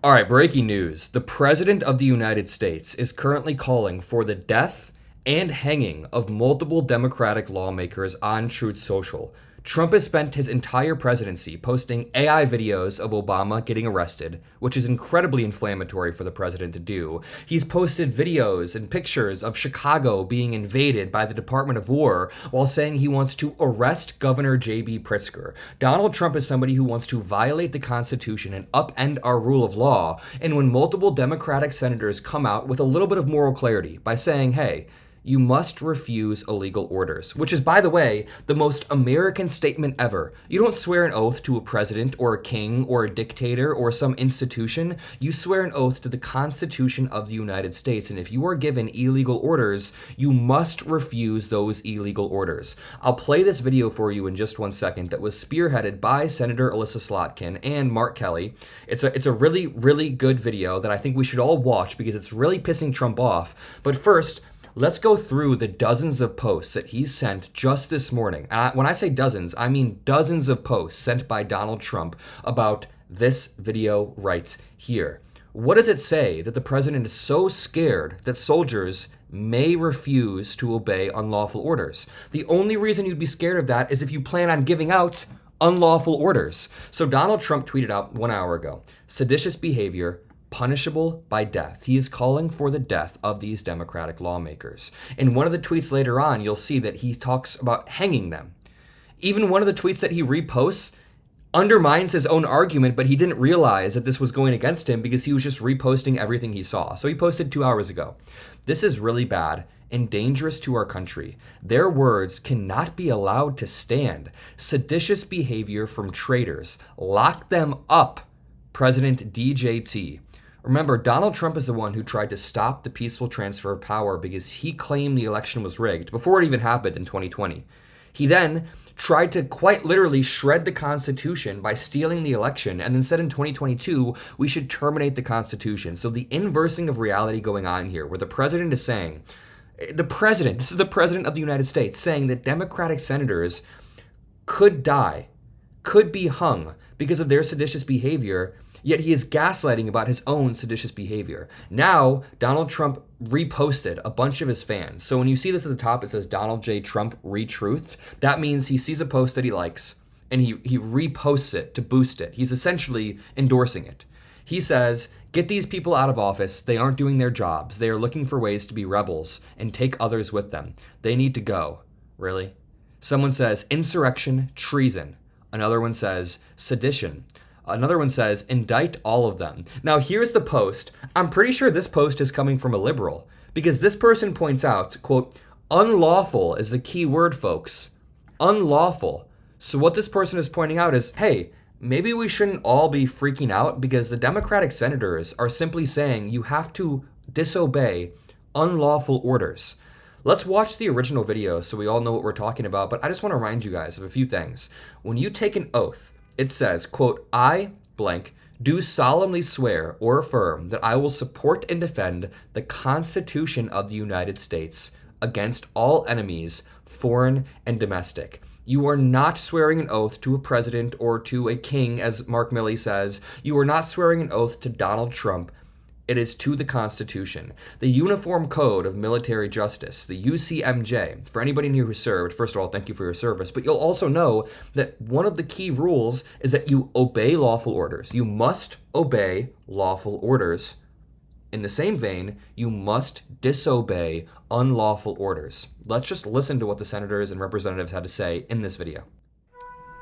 All right, breaking news. The President of the United States is currently calling for the death and hanging of multiple Democratic lawmakers on Truth Social. Trump has spent his entire presidency posting AI videos of Obama getting arrested, which is incredibly inflammatory for the president to do. He's posted videos and pictures of Chicago being invaded by the Department of War while saying he wants to arrest Governor J.B. Pritzker. Donald Trump is somebody who wants to violate the Constitution and upend our rule of law. And when multiple Democratic senators come out with a little bit of moral clarity by saying, hey, you must refuse illegal orders, which is, by the way, the most American statement ever. You don't swear an oath to a president or a king or a dictator or some institution. You swear an oath to the Constitution of the United States. And if you are given illegal orders, you must refuse those illegal orders. I'll play this video for you in just 1 second that was spearheaded by Senator Elissa Slotkin and Mark Kelly. It's a really, really good video that I think we should all watch because it's really pissing Trump off. But first, let's go through the dozens of posts that he's sent just this morning. When I say dozens, I mean dozens of posts sent by Donald Trump about this video right here. What does it say that the president is so scared that soldiers may refuse to obey unlawful orders? The only reason you'd be scared of that is if you plan on giving out unlawful orders. So Donald Trump tweeted out 1 hour ago, seditious behavior punishable by death. He is calling for the death of these Democratic lawmakers. In one of the tweets later on, you'll see that he talks about hanging them. Even one of the tweets that he reposts undermines his own argument, but he didn't realize that this was going against him because he was just reposting everything he saw. So he posted 2 hours ago. This is really bad and dangerous to our country. Their words cannot be allowed to stand. Seditious behavior from traitors. Lock them up. President DJT. Remember, Donald Trump is the one who tried to stop the peaceful transfer of power because he claimed the election was rigged before it even happened in 2020. He then tried to quite literally shred the Constitution by stealing the election and then said in 2022, we should terminate the Constitution. So the inversing of reality going on here, where the president is saying, this is the president of the United States, saying that Democratic senators could die, could be hung because of their seditious behavior, yet he is gaslighting about his own seditious behavior. Now, Donald Trump reposted a bunch of his fans. So when you see this at the top, it says Donald J. Trump retruthed. That means he sees a post that he likes, and he reposts it to boost it. He's essentially endorsing it. He says, get these people out of office. They aren't doing their jobs. They are looking for ways to be rebels and take others with them. They need to go. Really? Someone says, insurrection, treason. Another one says, sedition. Another one says, indict all of them. Now, here's the post. I'm pretty sure this post is coming from a liberal because this person points out, quote, unlawful is the key word, folks. Unlawful. So what this person is pointing out is, hey, maybe we shouldn't all be freaking out because the Democratic senators are simply saying you have to disobey unlawful orders. Let's watch the original video so we all know what we're talking about, but I just want to remind you guys of a few things. When you take an oath, it says, quote, I, blank, do solemnly swear or affirm that I will support and defend the Constitution of the United States against all enemies, foreign and domestic. You are not swearing an oath to a president or to a king, as Mark Milley says. You are not swearing an oath to Donald Trump. It is to the Constitution. The Uniform Code of Military Justice, the UCMJ. For anybody new who served, first of all, thank you for your service. But you'll also know that one of the key rules is that you obey lawful orders. You must obey lawful orders. In the same vein, you must disobey unlawful orders. Let's just listen to what the senators and representatives had to say in this video.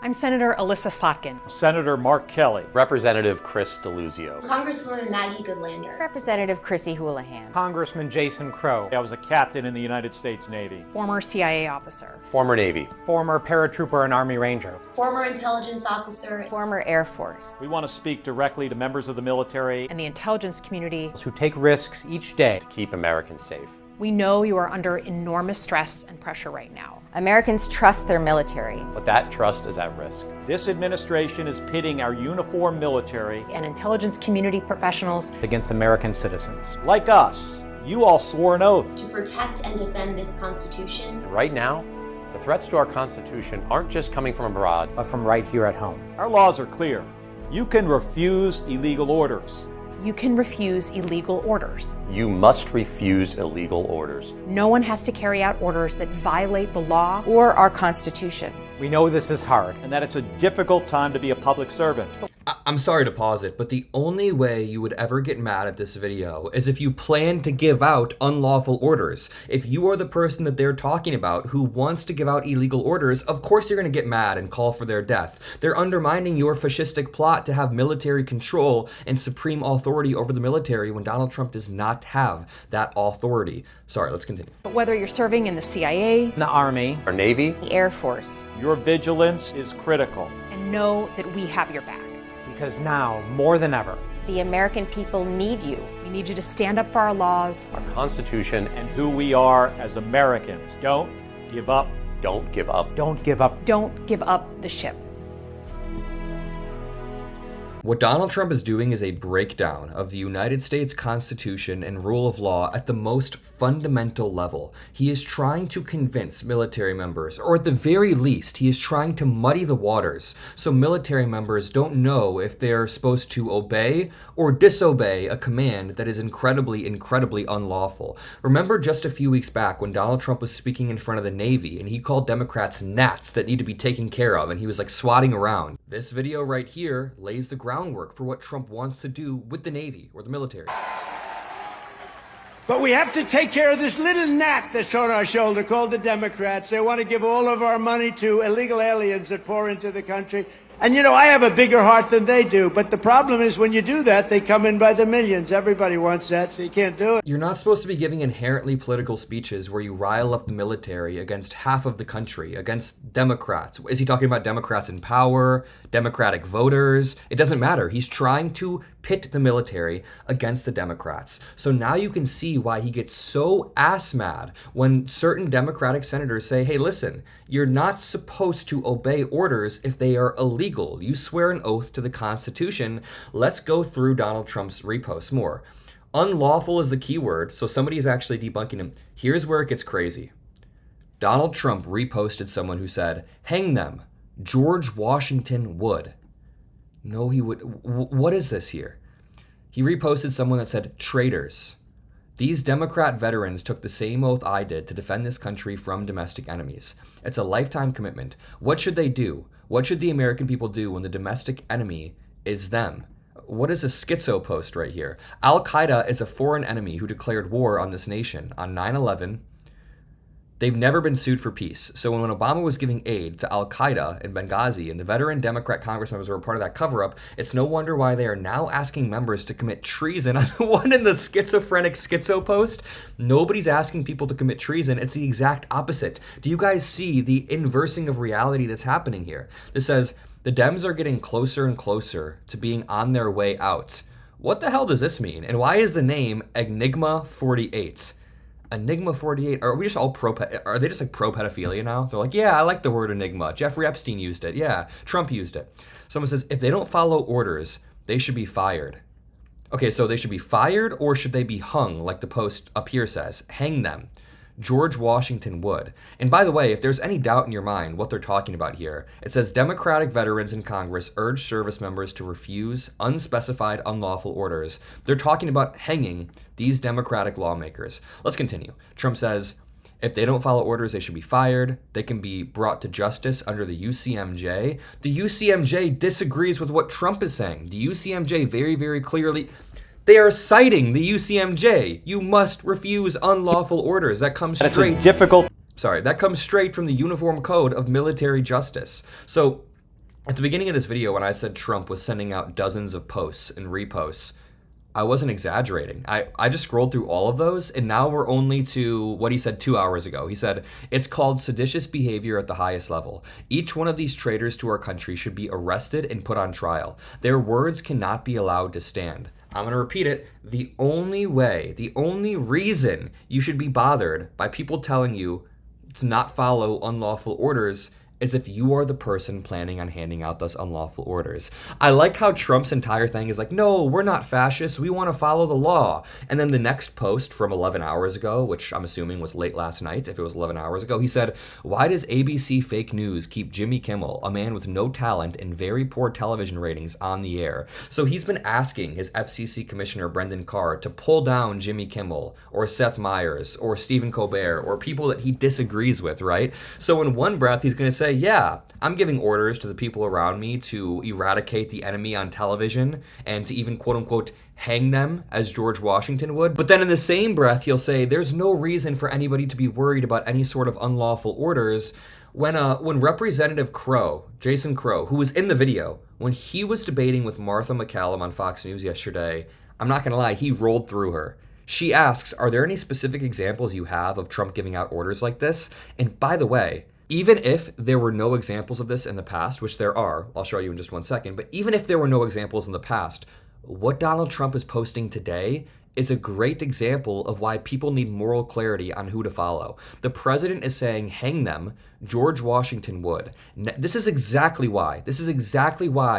I'm Senator Elissa Slotkin. Senator Mark Kelly. Representative Chris Deluzio. Congresswoman Maggie Goodlander. Representative Chrissy Houlihan. Congressman Jason Crow. I was a captain in the United States Navy. Former CIA officer. Former Navy. Former paratrooper and Army Ranger. Former intelligence officer. Former Air Force. We want to speak directly to members of the military And the intelligence community. Who take risks each day To keep Americans safe. We know you are under enormous stress and pressure right now. Americans trust their military. But that trust is at risk. This administration is pitting our uniformed military And intelligence community professionals against American citizens. like us. You all swore an oath. To protect and defend this Constitution. And right now, the threats to our Constitution aren't just coming from abroad, But from right here at home. Our laws are clear. You can refuse illegal orders. You can refuse illegal orders. You must refuse illegal orders. No one has to carry out orders that violate the law. or our Constitution. We know this is hard. and that it's a difficult time to be a public servant. I'm sorry to pause it, but the only way you would ever get mad at this video is if you plan to give out unlawful orders. If you are the person that they're talking about who wants to give out illegal orders, of course you're going to get mad and call for their death. They're undermining your fascistic plot to have military control and supreme authority over the military when Donald Trump does not have that authority. Sorry, let's continue. But whether you're serving in the CIA, The Army, Our Navy, The Air Force. Your vigilance is critical. and know that we have your back. because now, more than ever, The American people need you. We need you to stand up for our laws. our Constitution, And who we are as Americans. Don't give up. don't give up. don't give up. Don't give up the ship. What Donald Trump is doing is a breakdown of the United States Constitution and rule of law at the most fundamental level. He is trying to convince military members, or at the very least, he is trying to muddy the waters so military members don't know if they're supposed to obey or disobey a command that is incredibly, incredibly unlawful. Remember just a few weeks back when Donald Trump was speaking in front of the Navy and he called Democrats gnats that need to be taken care of, and he was like swatting around. This video right here lays the groundwork for what Trump wants to do with the Navy or the military. But we have to take care of this little gnat that's on our shoulder called the Democrats. They want to give all of our money to illegal aliens that pour into the country. And you know, I have a bigger heart than they do. But the problem is when you do that, they come in by the millions. Everybody wants that, so you can't do it. You're not supposed to be giving inherently political speeches where you rile up the military against half of the country, against Democrats. Is he talking about Democrats in power, Democratic voters? It doesn't matter. He's trying to pit the military against the Democrats. So now you can see why he gets so ass mad when certain Democratic senators say, hey, listen, you're not supposed to obey orders if they are illegal. You swear an oath to the Constitution. Let's go through Donald Trump's reposts more. Unlawful is the key word, so somebody is actually debunking him. Here's where it gets crazy. Donald Trump reposted someone who said, hang them. George Washington would. No, he would. What is this here? He reposted someone that said, traitors. These Democrat veterans took the same oath I did to defend this country from domestic enemies. It's a lifetime commitment. What should they do? What should the American people do when the domestic enemy is them? What is a schizo post right here? Al-Qaeda is a foreign enemy who declared war on this nation on 9/11. They've never been sued for peace. So when Obama was giving aid to Al-Qaeda in Benghazi and the veteran Democrat Congress members were a part of that cover-up, it's no wonder why they are now asking members to commit treason. One in the schizophrenic schizo post, nobody's asking people to commit treason. It's the exact opposite. Do you guys see the inversing of reality that's happening here? This says, the Dems are getting closer and closer to being on their way out. What the hell does this mean? And why is the name Enigma 48? Enigma 48, are we just all are they just like pro-pedophilia now? They're like, yeah, I like the word enigma. Jeffrey Epstein used it. Yeah, Trump used it. Someone says, if they don't follow orders, they should be fired. Okay, so they should be fired or should they be hung, like the post up here says? Hang them. George Washington would. And by the way, if there's any doubt in your mind what they're talking about here, it says Democratic veterans in Congress urge service members to refuse unspecified unlawful orders. They're talking about hanging these Democratic lawmakers. Let's continue. Trump says, if they don't follow orders, they should be fired. They can be brought to justice under the UCMJ. The UCMJ disagrees with what Trump is saying. The UCMJ very, very clearly... They are citing the UCMJ. You must refuse unlawful orders. That comes straight. That's a difficult. That comes straight from the Uniform Code of Military Justice. So, at the beginning of this video, when I said Trump was sending out dozens of posts and reposts, I wasn't exaggerating. I just scrolled through all of those, and now we're only to what he said 2 hours ago. He said, it's called seditious behavior at the highest level. Each one of these traitors to our country should be arrested and put on trial. Their words cannot be allowed to stand. I'm going to repeat it. The only way, the only reason you should be bothered by people telling you to not follow unlawful orders as if you are the person planning on handing out those unlawful orders. I like how Trump's entire thing is like, no, we're not fascists, we want to follow the law. And then the next post from 11 hours ago, which I'm assuming was late last night, if it was 11 hours ago, he said, why does ABC fake news keep Jimmy Kimmel, a man with no talent and very poor television ratings, on the air? So he's been asking his FCC commissioner, Brendan Carr, to pull down Jimmy Kimmel or Seth Meyers or Stephen Colbert or people that he disagrees with, right? So in one breath, he's going to say, yeah, I'm giving orders to the people around me to eradicate the enemy on television and to even quote unquote hang them as George Washington would. But then in the same breath, he'll say there's no reason for anybody to be worried about any sort of unlawful orders when Representative Crow, Jason Crow, who was in the video, when he was debating with Martha McCallum on Fox News yesterday, I'm not going to lie, he rolled through her. She asks, are there any specific examples you have of Trump giving out orders like this? And by the way, even if there were no examples of this in the past, which there are, I'll show you in just 1 second, but even if there were no examples in the past, what Donald Trump is posting today is a great example of why people need moral clarity on who to follow. The president is saying, hang them, George Washington would. This is exactly why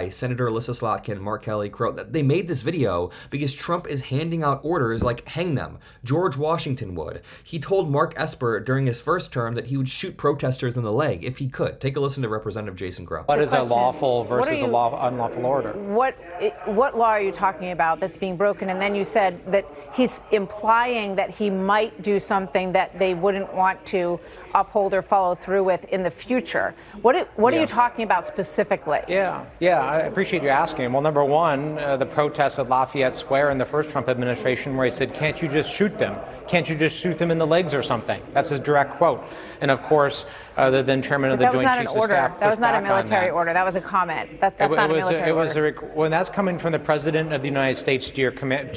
Senator Elissa Slotkin, Mark Kelly, Crow, they made this video because Trump is handing out orders like hang them, George Washington would. He told Mark Esper during his first term that he would shoot protesters in the leg if he could. Take a listen to Representative Jason Crow. What is a lawful versus a unlawful order? What law are you talking about that's being broken? And then you said that he's implying that he might do something that they wouldn't want to uphold or follow through with in the future. What are you talking about specifically? Yeah, I appreciate you asking. Well, number one, the protests at Lafayette Square in the first Trump administration where he said, can't you just shoot them? Can't you just shoot them in the legs or something? That's his direct quote. And of course, the then chairman of the Joint Chiefs of Staff. That was not a military order. That was a comment. That's not a military order. When that's coming from the President of the United States to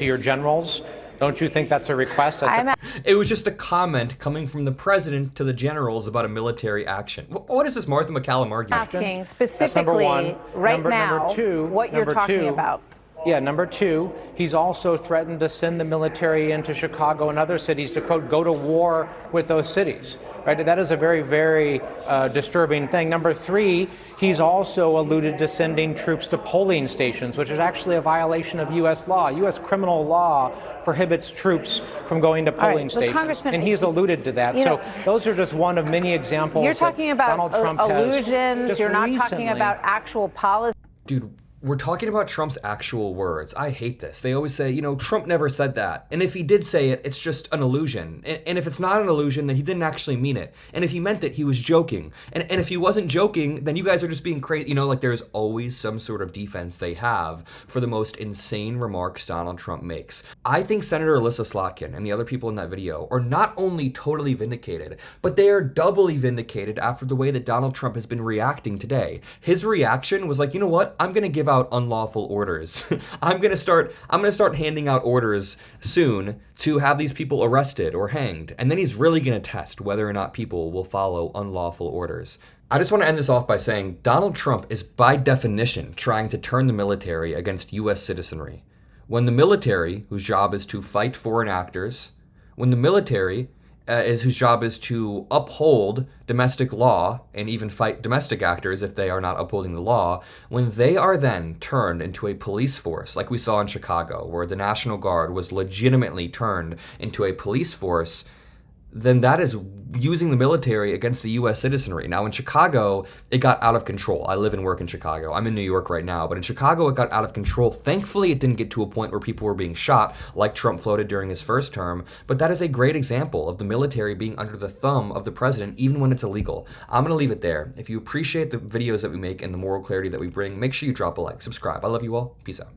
your generals, don't you think that's a request? It was just a comment coming from the president to the generals about a military action. What is this Martha McCallum argument? Asking specifically right now what you're talking about. Yeah, number two, he's also threatened to send the military into Chicago and other cities to, quote, go to war with those cities. Right? That is a very, very disturbing thing. Number three, he's also alluded to sending troops to polling stations, which is actually a violation of U.S. law. U.S. criminal law prohibits troops from going to polling stations, and he's alluded to that. So those are just one of many examples. You're talking about Donald Trump illusions. You're not talking about actual policy. Dude, we're talking about Trump's actual words. I hate this. They always say, Trump never said that. And if he did say it, it's just an illusion. And if it's not an illusion, then he didn't actually mean it. And if he meant it, he was joking. And if he wasn't joking, then you guys are just being crazy. There's always some sort of defense they have for the most insane remarks Donald Trump makes. I think Senator Elissa Slotkin and the other people in that video are not only totally vindicated, but they are doubly vindicated after the way that Donald Trump has been reacting today. His reaction was like, you know what? I'm going to give out unlawful orders. I'm gonna start handing out orders soon to have these people arrested or hanged, and then he's really gonna test whether or not people will follow unlawful orders. I just want to end this off by saying Donald Trump is by definition trying to turn the military against U.S. citizenry. When the military, whose job is to fight foreign actors, when the military whose job is to uphold domestic law and even fight domestic actors if they are not upholding the law, when they are then turned into a police force, like we saw in Chicago, where the National Guard was legitimately turned into a police force, then that is using the military against the U.S. citizenry. Now, in Chicago, it got out of control. I live and work in Chicago. I'm in New York right now, but in Chicago, it got out of control. Thankfully, it didn't get to a point where people were being shot, like Trump floated during his first term, but that is a great example of the military being under the thumb of the president, even when it's illegal. I'm going to leave it there. If you appreciate the videos that we make and the moral clarity that we bring, make sure you drop a like, subscribe. I love you all. Peace out.